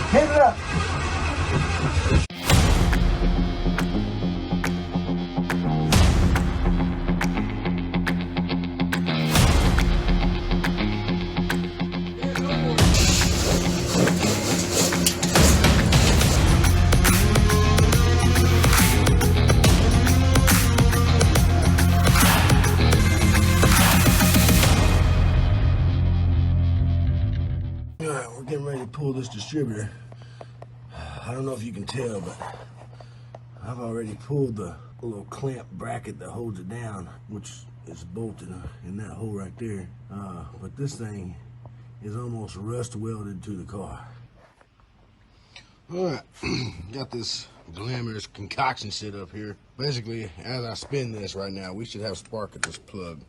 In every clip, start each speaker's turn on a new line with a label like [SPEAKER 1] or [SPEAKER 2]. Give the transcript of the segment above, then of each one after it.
[SPEAKER 1] Hit it up. Alright, we're getting ready to pull this distributor. I don't know if you can tell, but I've already pulled the little clamp bracket that holds it down, which is bolted in that hole right there. But this thing is almost rust welded to the car. Alright, got this glamorous concoction set up here. Basically, as I spin this right now, we should have spark at this plug.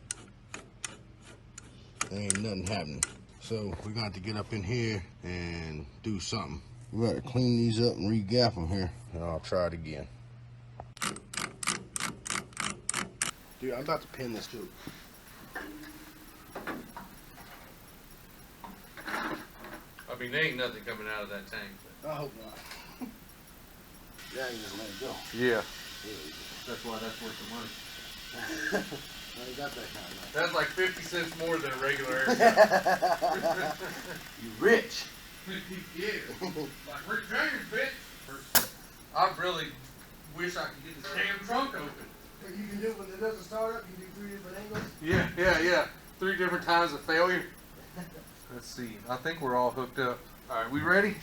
[SPEAKER 1] There ain't nothing happening. So we're going to have to get up in here and do something. We got to clean these up and re-gap them here, and I'll try it again. Dude, I'm about to pin this too.
[SPEAKER 2] I mean, there ain't nothing coming out of that tank.
[SPEAKER 1] I hope not. Yeah, you just let it go.
[SPEAKER 2] Yeah. That's why that's worth the money.
[SPEAKER 1] I ain't got that kind of money.
[SPEAKER 2] That's like 50 cents more than a regular air
[SPEAKER 1] You rich.
[SPEAKER 2] Yeah. Like Rick James, bitch. I really wish I could get this damn trunk open.
[SPEAKER 1] You can do it when it doesn't start up, you can do 3 different angles.
[SPEAKER 2] Yeah. 3 different times of failure. Let's see. I think we're all hooked up. All right, we ready?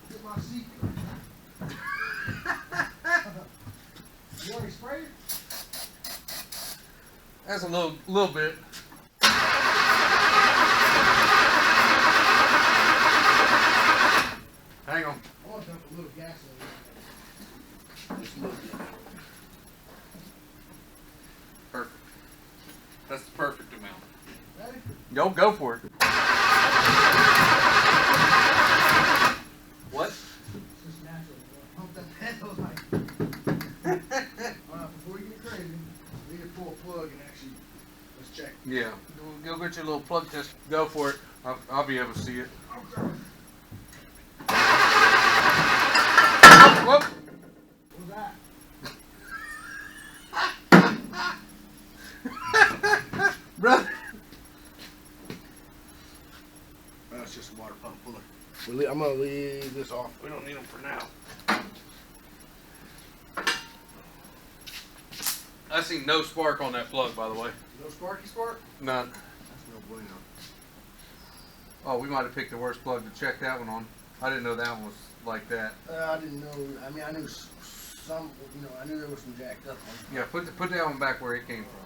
[SPEAKER 1] Get my seat. You already sprayed it?
[SPEAKER 2] That's a little bit. Hang on.
[SPEAKER 1] I want to dump a little gas in there. Just a little bit.
[SPEAKER 2] Perfect. That's the perfect amount.
[SPEAKER 1] Ready?
[SPEAKER 2] Yo, go for it. What?
[SPEAKER 1] It's just natural. Pump that pedal like. Alright, before you get crazy, we need to pull a plug and actually, let's check.
[SPEAKER 2] Yeah. Go get your little plug test. Go for it. I'll be able to see it.
[SPEAKER 1] Okay.
[SPEAKER 2] Whoop.
[SPEAKER 1] What was that?
[SPEAKER 2] Brother.
[SPEAKER 1] That's just a water pump puller. I'm going to leave this off. We don't need them for now.
[SPEAKER 2] I see no spark on that plug, by the way.
[SPEAKER 1] No sparky spark?
[SPEAKER 2] None.
[SPEAKER 1] That's no bueno.
[SPEAKER 2] Oh, we might have picked the worst plug to check that one on. I didn't know that one was like that.
[SPEAKER 1] I didn't know. I mean, I knew some. I knew there was some jacked up ones.
[SPEAKER 2] Yeah, put that one back where it came from.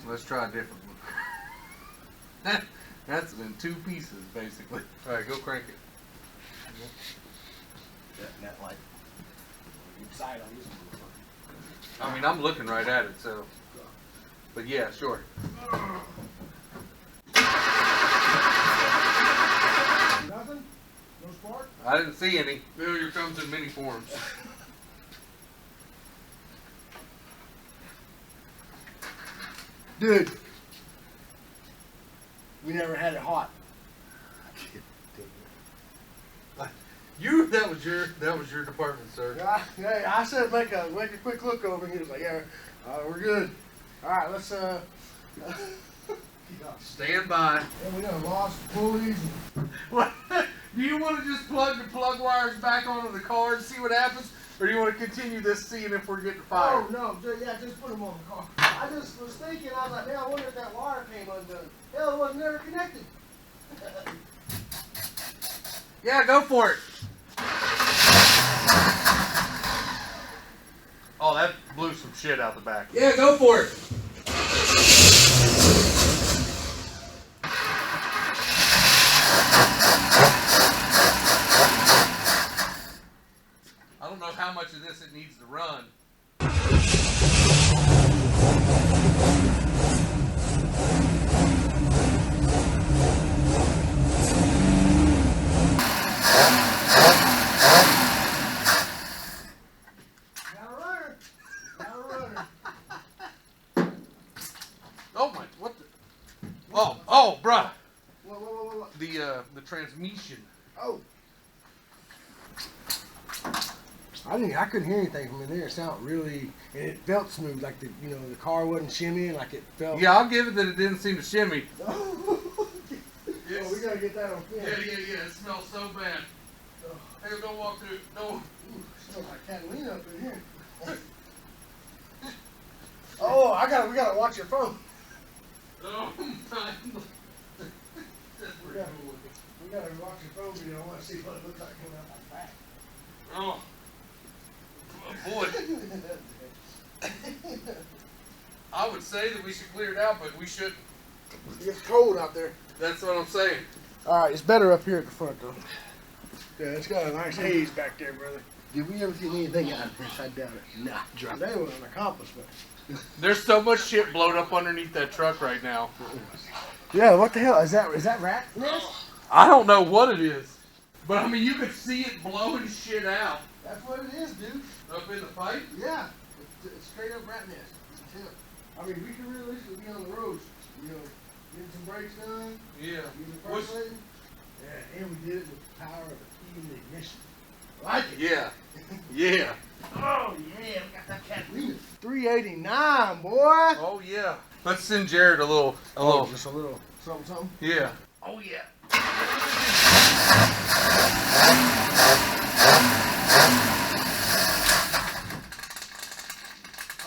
[SPEAKER 2] Let's try a different one. That's in 2 pieces, basically. All right, go crank it.
[SPEAKER 1] That light. Inside on this one.
[SPEAKER 2] I mean, I'm looking right at it, so. But yeah, sure.
[SPEAKER 1] Nothing? No spark?
[SPEAKER 2] I didn't see any. Failure comes in many forms.
[SPEAKER 1] Dude, we never had it hot.
[SPEAKER 2] That was your department, sir.
[SPEAKER 1] Hey, I said make a quick look over, and he was like, "Yeah, we're good. All right, let's
[SPEAKER 2] Stand by.
[SPEAKER 1] Yeah, we done lost pulleys.
[SPEAKER 2] What? Do you want to just plug the plug wires back onto the car and see what happens, or do you want to continue this, seeing if we're getting fired?
[SPEAKER 1] Oh no, just put them on the car. I just was thinking, I was like, man, I wonder if that wire came undone. Hell, it was never connected.
[SPEAKER 2] Yeah, go for it. Oh, that blew some shit out the back. Yeah, go for it. I don't know how much of this it needs to run. the transmission.
[SPEAKER 3] Oh. I couldn't hear anything from in there. It sounded really, and it felt smooth, like the car wasn't shimmying, like it felt.
[SPEAKER 2] Yeah, I'll give it that it didn't seem to shimmy.
[SPEAKER 3] Oh, we gotta get that on film.
[SPEAKER 2] Yeah. It smells so bad. Hey, don't walk through. No.
[SPEAKER 3] Ooh, smells like Catalina up in here. Oh, we gotta watch your phone.
[SPEAKER 2] Oh my.
[SPEAKER 3] We gotta watch your phone video. I want to see what it looks like coming out my back.
[SPEAKER 2] Oh. Boy. I would say that we should clear it out, but we shouldn't.
[SPEAKER 3] It's cold out there.
[SPEAKER 2] That's what I'm saying.
[SPEAKER 3] All right, it's better up here at the front though. Yeah, it's got a nice haze back there, brother. Did we ever get anything out of this? I doubt it. Nah, drop. That was an accomplishment.
[SPEAKER 2] There's so much shit blown up underneath that truck right now.
[SPEAKER 3] Yeah, what the hell is that? Is that rat nest?
[SPEAKER 2] I don't know what it is, but I mean you could see it blowing shit out.
[SPEAKER 3] That's what it is, dude.
[SPEAKER 2] Up in the pipe?
[SPEAKER 3] Yeah, it's straight up rat nest. You can tell. I mean, we can realistically be on the roads, getting some brakes done.
[SPEAKER 2] Yeah.
[SPEAKER 3] Using percolating. Yeah, and we did it with the power of the key in the ignition. Like it.
[SPEAKER 2] Yeah. Yeah.
[SPEAKER 3] Oh yeah, we got that Catalina. 389, boy.
[SPEAKER 2] Oh yeah. Let's send Jared a little.
[SPEAKER 3] Just a little something.
[SPEAKER 2] Yeah.
[SPEAKER 3] Oh yeah.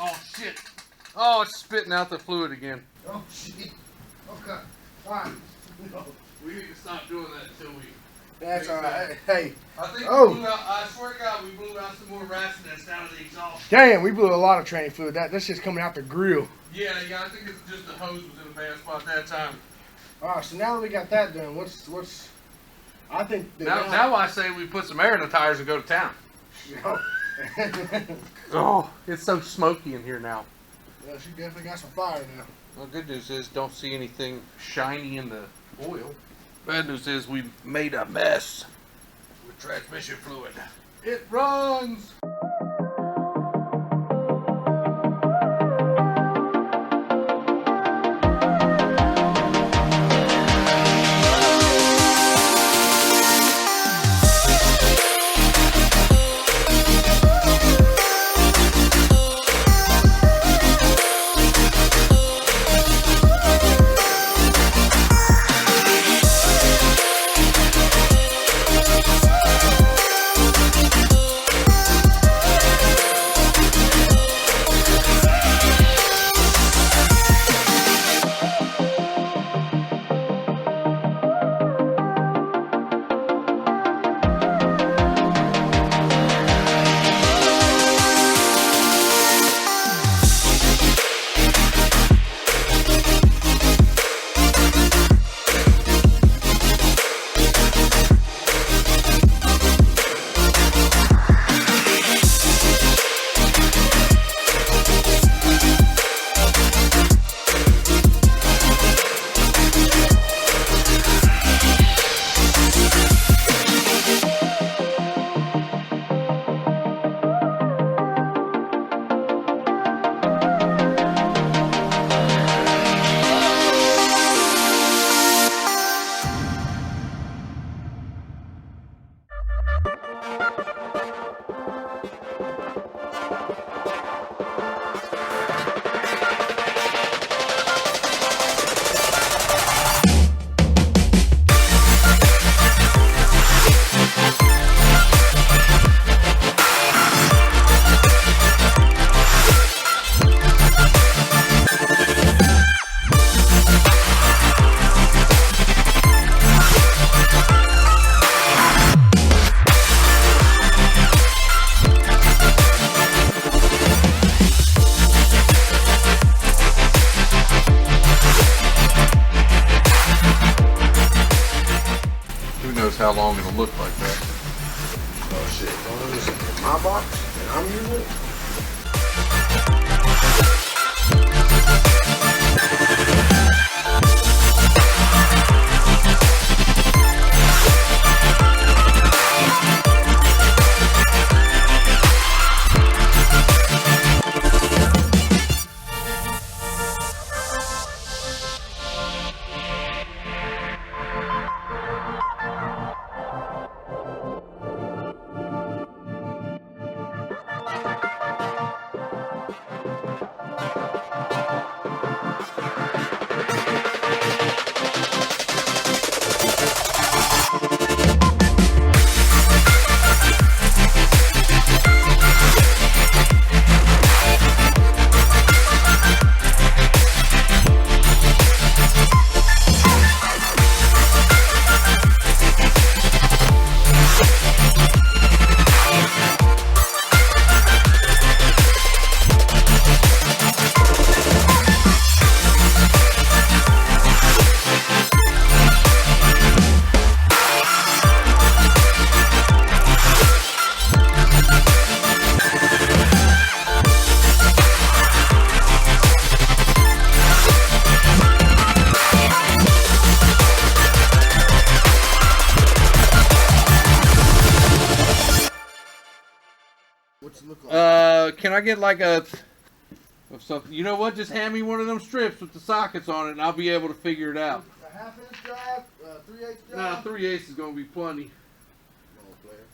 [SPEAKER 2] Oh shit. Oh, it's spitting out the fluid again.
[SPEAKER 3] Oh shit. Okay. All right. No.
[SPEAKER 2] We need to stop doing that until we.
[SPEAKER 3] That's all right. Hey.
[SPEAKER 2] I think
[SPEAKER 3] Oh.
[SPEAKER 2] we blew out. I swear to God, we blew out some more rat's nest out of the exhaust.
[SPEAKER 3] Damn, we blew a lot of train fluid. That's just coming out the grill.
[SPEAKER 2] Yeah. I think it's just the hose was in a bad spot that time.
[SPEAKER 3] All right. So now that we got that done, what's? I think that
[SPEAKER 2] Now I say we put some air in the tires and go to town. Oh, it's so smoky in here now.
[SPEAKER 3] Yeah, she definitely got some fire now.
[SPEAKER 2] Well, good news is don't see anything shiny in the oil. Bad news is we made a mess with transmission fluid. It runs! How long it'll look like that.
[SPEAKER 3] Oh shit. Well, this is my box and I'm using it.
[SPEAKER 2] can I get like a of something? You know what? Just hand me one of them strips with the sockets on it, and I'll be able to figure it out.
[SPEAKER 3] A 1/2 inch drive, 3/8
[SPEAKER 2] Nah,
[SPEAKER 3] drive.
[SPEAKER 2] 3/8 is gonna be plenty.
[SPEAKER 3] Come on, player.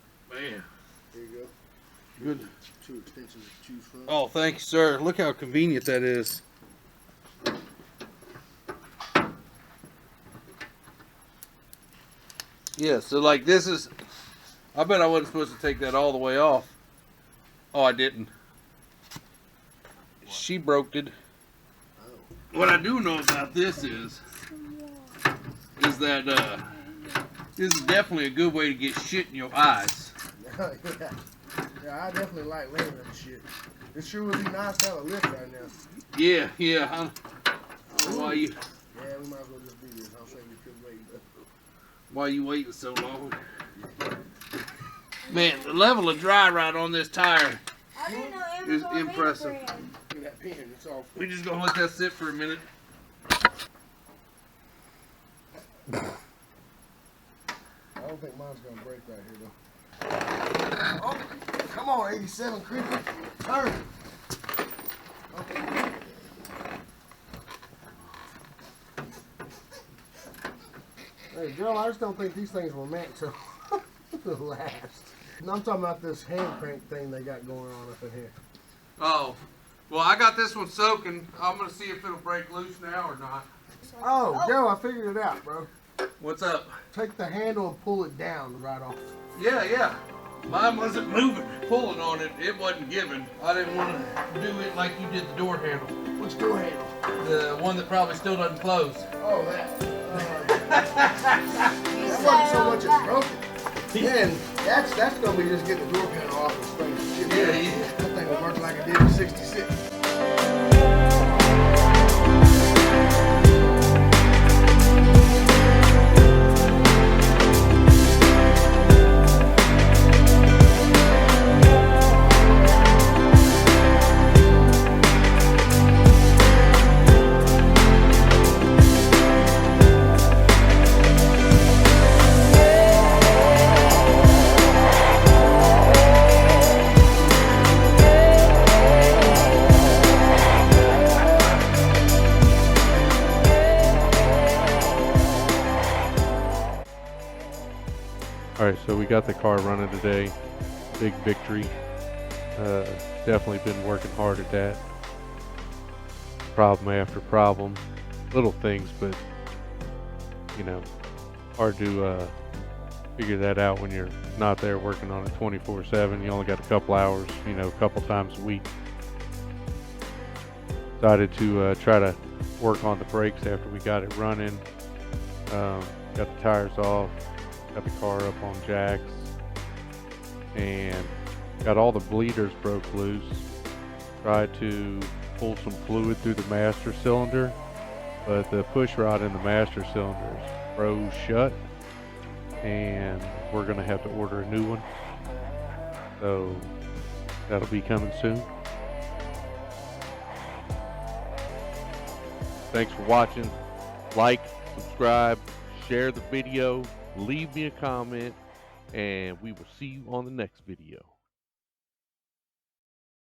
[SPEAKER 2] Man,
[SPEAKER 3] Here you go.
[SPEAKER 2] good.
[SPEAKER 3] 2 extensions to choose from.
[SPEAKER 2] Oh, thank you, sir. Look how convenient that is. Yeah, so like this is. I bet I wasn't supposed to take that all the way off. Oh, I didn't. She broke it.
[SPEAKER 3] Oh.
[SPEAKER 2] What I do know about this is that this is definitely a good way to get shit in your eyes.
[SPEAKER 3] Yeah. Yeah, I definitely like laying that shit. It sure would be nice to have a lift right now.
[SPEAKER 2] Yeah, yeah. I don't know why you
[SPEAKER 3] Yeah, we might as well just do this. I'll say we could wait.
[SPEAKER 2] why you waiting so long. Man, the level of dry rot on this tire
[SPEAKER 4] I didn't know
[SPEAKER 2] is
[SPEAKER 4] Amazon made a
[SPEAKER 2] impressive.
[SPEAKER 4] brand.
[SPEAKER 3] Look at that pin. It's all
[SPEAKER 2] We just gonna let that sit for a minute.
[SPEAKER 3] I don't think mine's gonna break right here though. Oh, come on, 87 creeper. Turn. Okay. Hey, Joe, I just don't think these things were meant to last. And I'm talking about this hand crank thing they got going on up in here.
[SPEAKER 2] Oh, well, I got this one soaking. I'm gonna see if it'll break loose now or not.
[SPEAKER 3] Oh, Joe, I figured it out, bro.
[SPEAKER 2] What's up?
[SPEAKER 3] Take the handle and pull it down right off.
[SPEAKER 2] Yeah, yeah. Mine wasn't moving. Pulling on it, it wasn't giving. I didn't want to do it like you did the door handle.
[SPEAKER 3] Which door handle?
[SPEAKER 2] The one that probably still doesn't close.
[SPEAKER 3] Oh, that. That wasn't so much as broken. Man, that's gonna be just getting the door panel off and spraying the shit.
[SPEAKER 2] Yeah, yeah.
[SPEAKER 3] That thing will work like it did in '66.
[SPEAKER 5] Alright, so we got the car running today. Big victory. Definitely been working hard at that. Problem after problem. Little things, but you know, hard to figure that out when you're not there working on it 24/7. You only got a couple hours, you know, a couple times a week. Decided to try to work on the brakes after we got it running. Got the tires off. Got the car up on jacks and got all the bleeders broke loose. Tried to pull some fluid through the master cylinder, but the push rod in the master cylinder froze shut, and we're gonna have to order a new one. So that'll be coming soon. Thanks for watching. Like, subscribe, share the video. Leave me a comment, and we will see you on the next video.